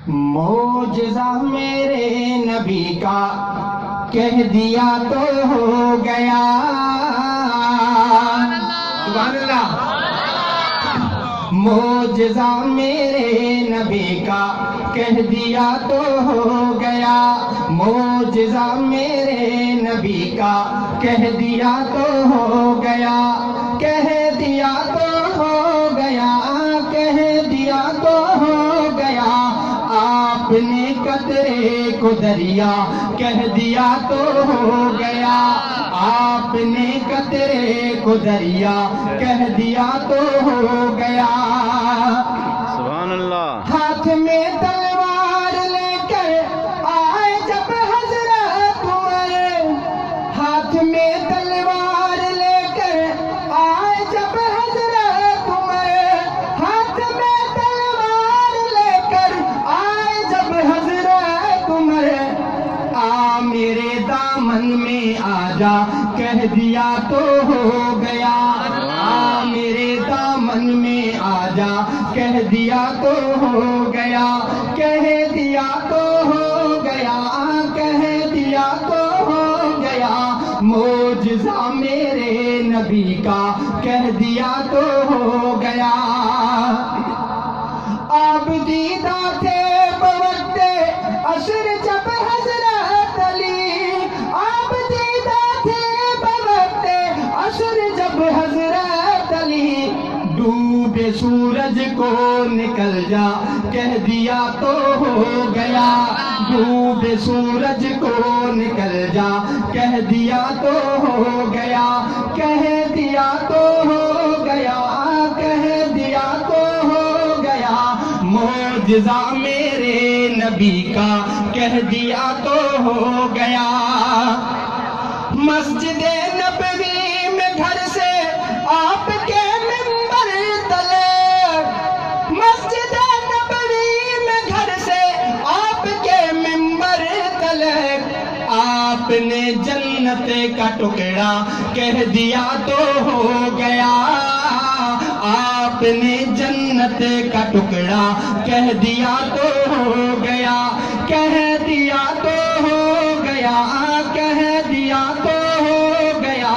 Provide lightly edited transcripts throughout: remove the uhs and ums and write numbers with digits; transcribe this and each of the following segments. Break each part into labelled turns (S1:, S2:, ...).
S1: معجزہ میرے نبی کا کہہ دیا تو ہو گیا. سبحان اللہ. معجزہ میرے نبی کا کہہ دیا تو ہو گیا. معجزہ میرے نبی کا کہہ دیا تو ہو گیا. کہہ دیا تو ہو گیا. کہہ دیا تو ہو گیا. آپ نے قطرے کو دریا کہہ دیا تو ہو گیا. آپ نے قطرے کو دریا کہہ دیا تو ہو گیا.
S2: سبحان اللہ.
S1: ہاتھ میں تلوار لے کر آئے جب حضرت عمر. ہاتھ میں تلوار لے کر آئے جب حضرت عمر. ہاتھ میں تلوار لے کر آئے جب حضرت عمر. آ میرے دامن میں آ جا کہہ دیا تو ہو گیا. آ میرے دامن میں آ جا کہہ دیا تو ہو گیا. کہہ دیا تو ہو گیا. کہہ دیا تو ہو گیا. معجزہ میرے نبی کا کہہ دیا تو ہو گیا. آپ دیدہ تھے بوقت عصر جب حضرت علی. آپ دیدہ تھے بوقت عصر جب حضرت علی. ڈوبے سورج کو نکل جا کہہ دیا تو ہو گیا. ڈوبے سورج کو نکل جا کہہ دیا تو ہو گیا. کہہ دیا تو ہو گیا. کہہ دیا تو ہو گیا. معجزہ میرے نبی کا کہہ دیا تو ہو گیا. مسجد نبوی میں گھر سے آپ کے منبر تلے. مسجد نبوی میں گھر سے آپ کے منبر تلے. آپ نے جنت کا ٹکڑا کہہ دیا تو ہو گیا. آپ نے جنت کا ٹکڑا کہہ دیا تو ہو گیا. کہہ دیا تو ہو گیا. کہہ دیا تو ہو گیا.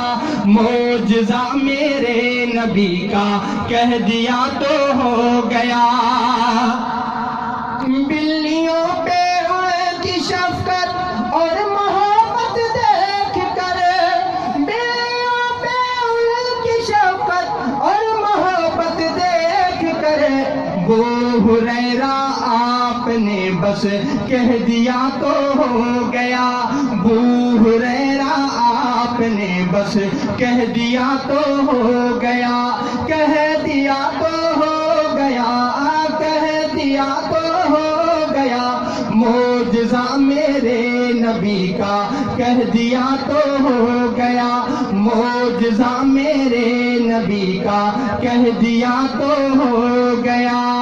S1: معجزہ میرے نبی کا کہہ دیا تو ہو گیا. بلیوں پہ اڑتی شفقت اور محبت دیکھ کر. بلیوں پہ اڑتی شفقت اور محبت دیکھ کر. ابو ہریرہ آپ نے بس کہہ دیا تو ہو گیا. ابو ہریرہ آپ نے بس کہہ دیا تو ہو گیا. کہہ دیا تو ہو گیا. کہہ دیا تو ہو گیا. معجزہ میرے نبی کا کہہ دیا تو ہو گیا. معجزہ میرے نبی کا کہہ دیا تو ہو گیا.